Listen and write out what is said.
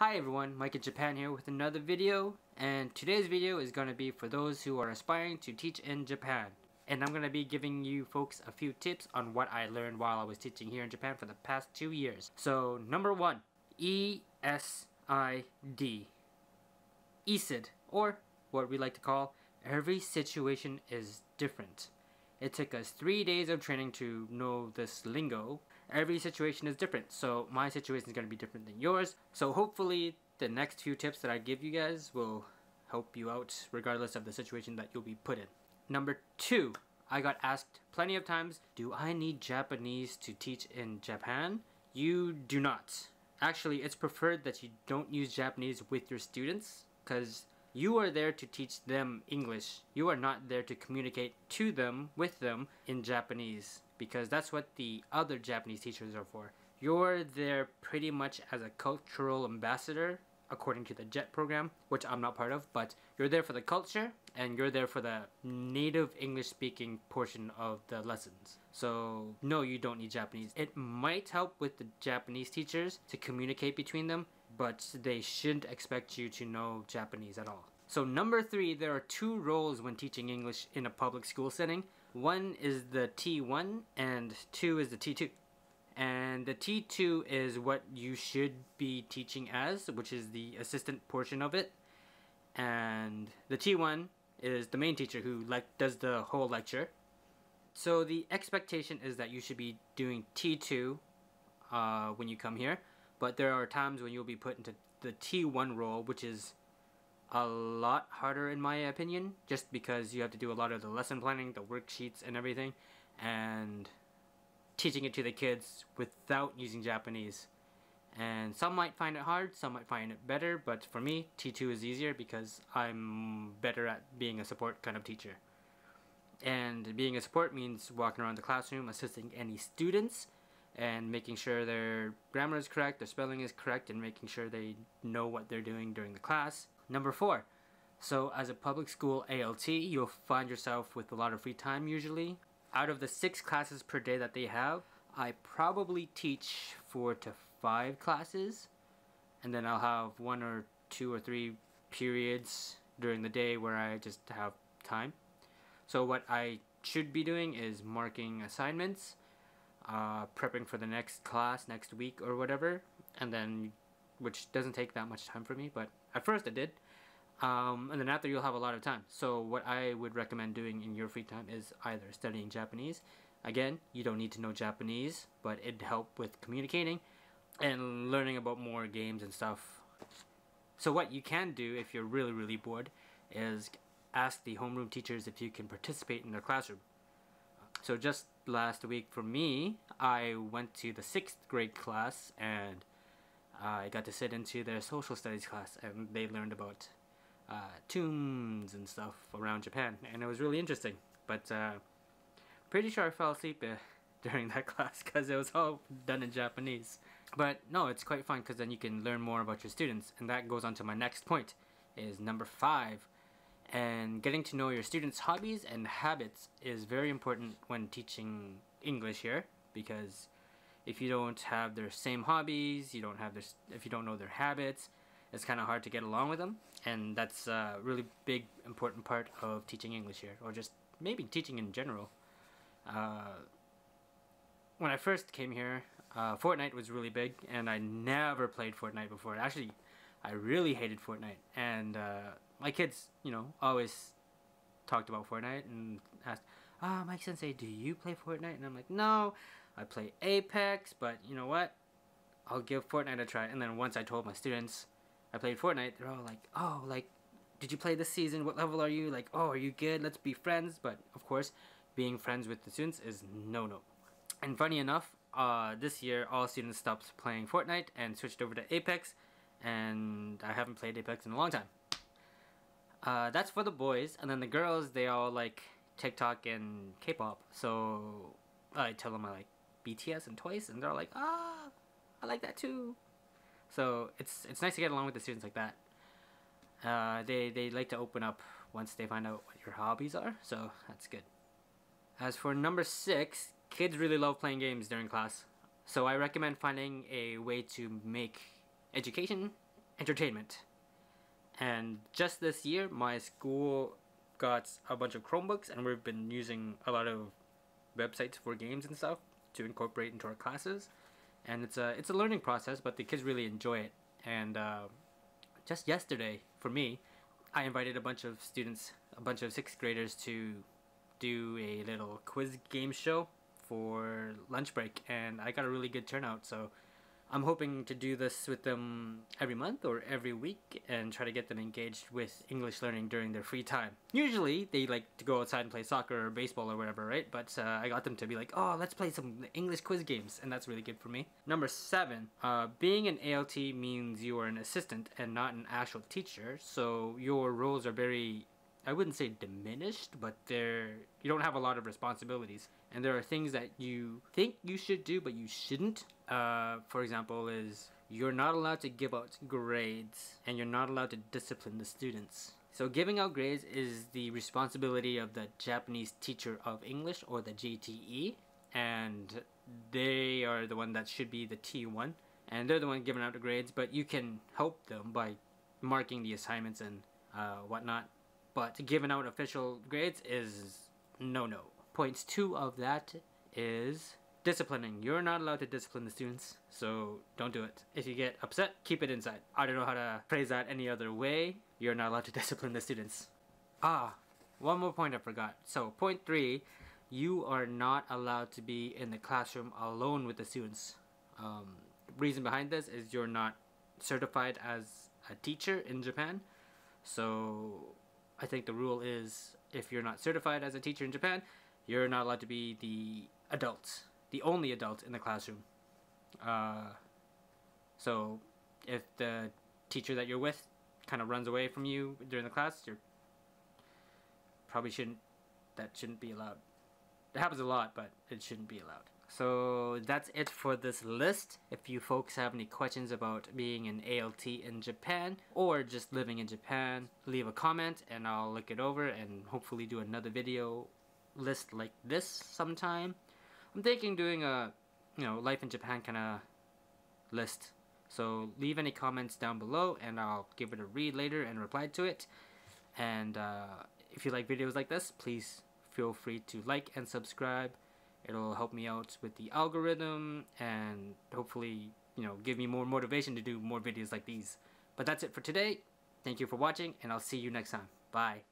Hi everyone, Mike in Japan here with another video, and today's video is going to be for those who are aspiring to teach in Japan. And I'm going to be giving you folks a few tips on what I learned while I was teaching here in Japan for the past 2 years. So number 1, ESID. ESID, or what we like to call every situation is different. It took us 3 days of training to know this lingo. Every situation is different, so my situation is going to be different than yours. So hopefully the next few tips that I give you guys will help you out regardless of the situation that you'll be put in. Number 2, I got asked plenty of times, do I need Japanese to teach in Japan? You do not. Actually, it's preferred that you don't use Japanese with your students because you are there to teach them English. You are not there to communicate to them, with them, in Japanese. Because that's what the other Japanese teachers are for. You're there pretty much as a cultural ambassador, according to the JET program, which I'm not part of, but you're there for the culture, and you're there for the native English-speaking portion of the lessons. So, no, you don't need Japanese. It might help with the Japanese teachers to communicate between them, but they shouldn't expect you to know Japanese at all. So number 3, there are 2 roles when teaching English in a public school setting. One is the T1 and 2 is the T2. And the T2 is what you should be teaching as, which is the assistant portion of it. And the T1 is the main teacher who does the whole lecture. So the expectation is that you should be doing T2 when you come here. But there are times when you'll be put into the T1 role, which is a lot harder in my opinion, just because you have to do a lot of the lesson planning, the worksheets and everything, and teaching it to the kids without using Japanese. And some might find it hard, some might find it better, but for me, T2 is easier because I'm better at being a support kind of teacher. And being a support means walking around the classroom, assisting any students, and making sure their grammar is correct, their spelling is correct, and making sure they know what they're doing during the class. Number 4, so as a public school ALT, you'll find yourself with a lot of free time usually. Out of the 6 classes per day that they have, I probably teach 4 to 5 classes, and then I'll have 1 or 2 or 3 periods during the day where I just have time. So what I should be doing is marking assignments, prepping for the next class next week or whatever, and then which doesn't take that much time for me, but at first it did. And then after you'll have a lot of time. So what I would recommend doing in your free time is either studying Japanese. Again, you don't need to know Japanese, but it'd help with communicating and learning about more games and stuff. So what you can do if you're really bored is ask the homeroom teachers if you can participate in their classroom. So just last week for me, I went to the 6th grade class and I got to sit into their social studies class, and they learned about tombs and stuff around Japan, and it was really interesting. But pretty sure I fell asleep during that class because it was all done in Japanese. But no, it's quite fun because then you can learn more about your students, and that goes on to my next point, is number 5. And getting to know your students' hobbies and habits is very important when teaching English here, because if you don't have their same hobbies, if you don't know their habits, it's kind of hard to get along with them. And that's a really big, important part of teaching English here, or just maybe teaching in general. When I first came here, Fortnite was really big, and I never played Fortnite before. Actually, I really hated Fortnite, and my kids, always talked about Fortnite and asked, Mike Sensei, do you play Fortnite? And I'm like, no, I play Apex, but you know what? I'll give Fortnite a try. And then once I told my students I played Fortnite, they're all like, oh, did you play this season? What level are you? Like, oh, are you good? Let's be friends. But of course, being friends with the students is no. And funny enough, this year all students stopped playing Fortnite and switched over to Apex, and I haven't played Apex in a long time. That's for the boys, and then the girls, they all like TikTok and K-pop. So I tell them I like BTS and Twice, and they're like, I like that too. So it's nice to get along with the students like that. They like to open up once they find out what your hobbies are, so that's good. As for number 6, kids really love playing games during class. So I recommend finding a way to make education entertainment. And just this year, my school got a bunch of Chromebooks, and we've been using a lot of websites for games and stuff to incorporate into our classes. And it's a learning process, but the kids really enjoy it. And just yesterday, for me, I invited a bunch of students, a bunch of 6th graders, to do a little quiz game show for lunch break, and I got a really good turnout. So I'm hoping to do this with them every month or every week and try to get them engaged with English learning during their free time. Usually they like to go outside and play soccer or baseball or whatever, right? But I got them to be like, oh, let's play some English quiz games, and that's really good for me. Number 7, being an ALT means you are an assistant and not an actual teacher, so your roles are very, I wouldn't say diminished, but you don't have a lot of responsibilities. And there are things that you think you should do, but you shouldn't. For example, is you're not allowed to give out grades, and you're not allowed to discipline the students. So giving out grades is the responsibility of the Japanese teacher of English, or the JTE, and they are the one that should be the T1, and they're the one giving out the grades, but you can help them by marking the assignments and whatnot. But giving out official grades is no. Point 2 of that is disciplining. You're not allowed to discipline the students, so don't do it. If you get upset, keep it inside. I don't know how to phrase that any other way. You're not allowed to discipline the students. One more point I forgot. So point 3, you are not allowed to be in the classroom alone with the students. Reason behind this is you're not certified as a teacher in Japan. So I think the rule is if you're not certified as a teacher in Japan, you're not allowed to be the adult, the only adult in the classroom. So if the teacher that you're with kind of runs away from you during the class, that shouldn't be allowed. It happens a lot, but it shouldn't be allowed. So that's it for this list. If you folks have any questions about being an ALT in Japan or just living in Japan, leave a comment and I'll look it over and hopefully do another video list like this sometime. I'm thinking doing a life in Japan kind of list. So leave any comments down below and I'll give it a read later and reply to it. And if you like videos like this, please feel free to like and subscribe. It'll help me out with the algorithm and hopefully, give me more motivation to do more videos like these. But that's it for today. Thank you for watching and I'll see you next time. Bye.